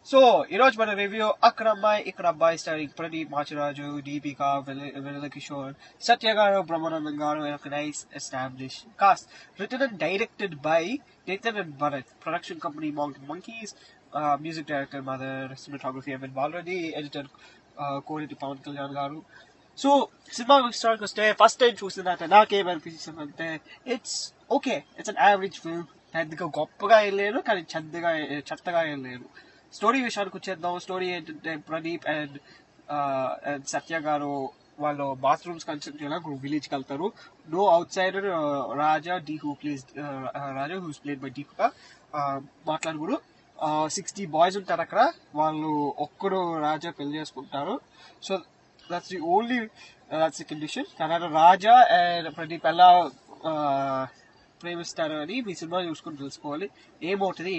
So ఈరోజు మన review Akkadammayi Ikkadabbayi starring Pradeep Machiraju, Deepika, Vennela Kishore, Satya garu, Brahmanandam garu, ఒక nice establish cast. Written and directed by Nathan and Bharat. Production company mountain monkeys. Music director mother. Cinematography MN Balareddy. Editor Koditi Pawan Kalyan garu. So cinema విషయానికి వస్తే first time చూసిందంటే నాకేమనిపించింది అంటే it's okay, it's an average film. పెద్దగా గొప్పగా ఏం లేదు, కానీ చెత్తగా ఏం లేదు. స్టోరీ విషయానికి వచ్చేద్దాం. స్టోరీ ఏంటంటే ప్రదీప్ అండ్ సత్య గారు వాళ్ళు బాత్రూమ్స్ కన్స్ట్రక్ట్ చేయడానికి విలేజ్కి వెళ్తారు. No outsider. Raja who's played by Deepika మాట్లాడుకుడు. 60 బాయ్స్ ఉంటారు అక్కడ. వాళ్ళు ఒక్కడు రాజా పెళ్లి చేసుకుంటారు. So that's the condition. తర్వాత రాజా అండ్ ప్రదీప్ ఎలా ప్రేమిస్తారు అని మీ సినిమా చూసుకొని తెలుసుకోవాలి. ఏమవుతుంది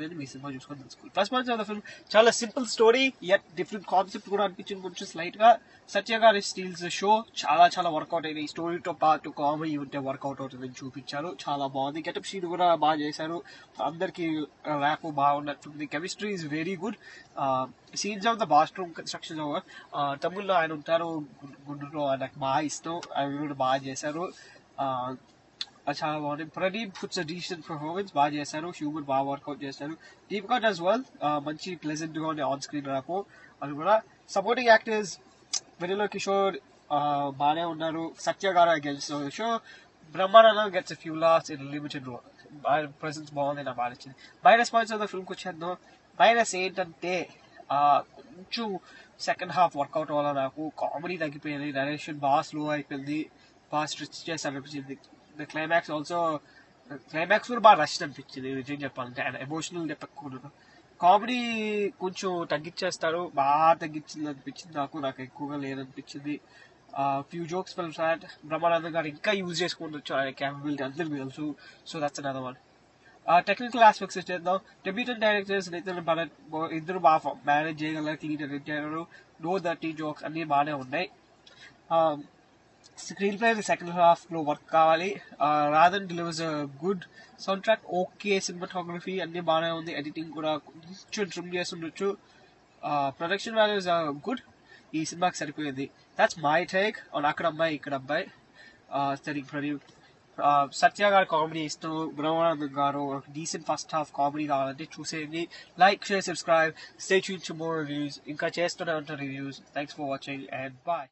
అని మీ సినిమా చూసుకొని తెలుసుకోవాలి. First points of the film చాలా simple story, yet different concept కూడా అనిపించింది కొంచెం స్లైట్ గా. సత్య గారి స్టీల్స్ షో చాలా వర్కౌట్ అయింది. స్టోరీతో పాటు కామెడీ ఉంటే వర్కౌట్ అవుతుందని చూపించారు. చాలా బాగుంది. గెటప్ షీట్ కూడా బాగా చేశారు. అందరికి ర్యాప్ బాగున్నట్టుంది. Chemistry is very good. Scenes of the bathroom construction తమిళ్లో ఆయన ఉంటారు, గుంటూరులో నాకు బాగా ఇష్టం. అవి కూడా బాగా చేశారు. చాలా బాగుంది. Pradeep puts a decent performance బాగా చేశారు. హ్యూమర్ బాగా వర్కౌట్ చేశారు. Deepika does well. మంచి ప్లెజెంట్ గా ఉంది ఆన్ స్క్రీన్ రాపో అది కూడా. సపోర్టింగ్ యాక్టర్స్ వెన్నెల కిషోర్ బాగానే ఉన్నారు. సత్య గారు గెలిచిన show. Brahmanandam gets few laughs in limited role. Presence బాగుంది, నాకు బాగా నచ్చింది. మైనస్ పాయింట్స్ ఆఫ్ ద ఫిల్మ్కి వచ్చేద్దాం. మైనస్ ఏంటంటే కొంచెం సెకండ్ హాఫ్ వర్కౌట్ అవ్వాలి. నాకు కామెడీ తగ్గిపోయింది. నరేషన్ బాగా స్లో అయిపోయింది. బాగా స్ట్రెచ్ చేసి అనిపించింది. ద క్లైమాక్స్ కూడా బాగా రష్ అనిపించింది నిజం చెప్పాలంటే. అండ్ ఎమోషనల్ డెప్ ఎక్కువ. కామెడీ కొంచెం తగ్గించేస్తారు, బాగా తగ్గించింది అనిపించింది నాకు ఎక్కువగా లేదనిపించింది. Few jokes fell flat. Brahmanandam garu ఇంకా యూజ్ చేసుకుంటూ ఆయన క్యాపబిలిటీ అందరికీ తెలుసు. So that's another one. Technical aspects చేద్దాం. డెబ్యూటెంట్ డైరెక్టర్స్ నేతన్ భరత్ ఇద్దరు బాగా మేనేజ్ చేయగలరు. Clean editor, no dirty jokes అన్ని బాగానే ఉన్నాయి. స్క్రీన్ ప్లే సెకండ్ హాఫ్ లో వర్క్ కావాలి. Radhan delivers good soundtrack. Okay cinematography అన్ని బాగానే ఉంది. ఎడిటింగ్ కూడా కొంచెం ట్రిమ్ చేసి ఉండొచ్చు. Production values good. ఈ సినిమాకి సరిపోయింది. దాట్స్ మై టేక్ ఆన్ అక్కడ అమ్మాయి ఇక్కడ అబ్బాయి స్టరింగ్ ప్రదీప్. సత్య గారు కామెడీ ఇష్టం. బ్రహ్మానందం గారు డీసెంట్ ఫస్ట్ హాఫ్ కామెడీ కావాలంటే చూసేయండి. Like, share, subscribe. Stay tuned to more reviews. ఇంకా చేస్తూనే ఉంటారు reviews. Thanks for watching and bye.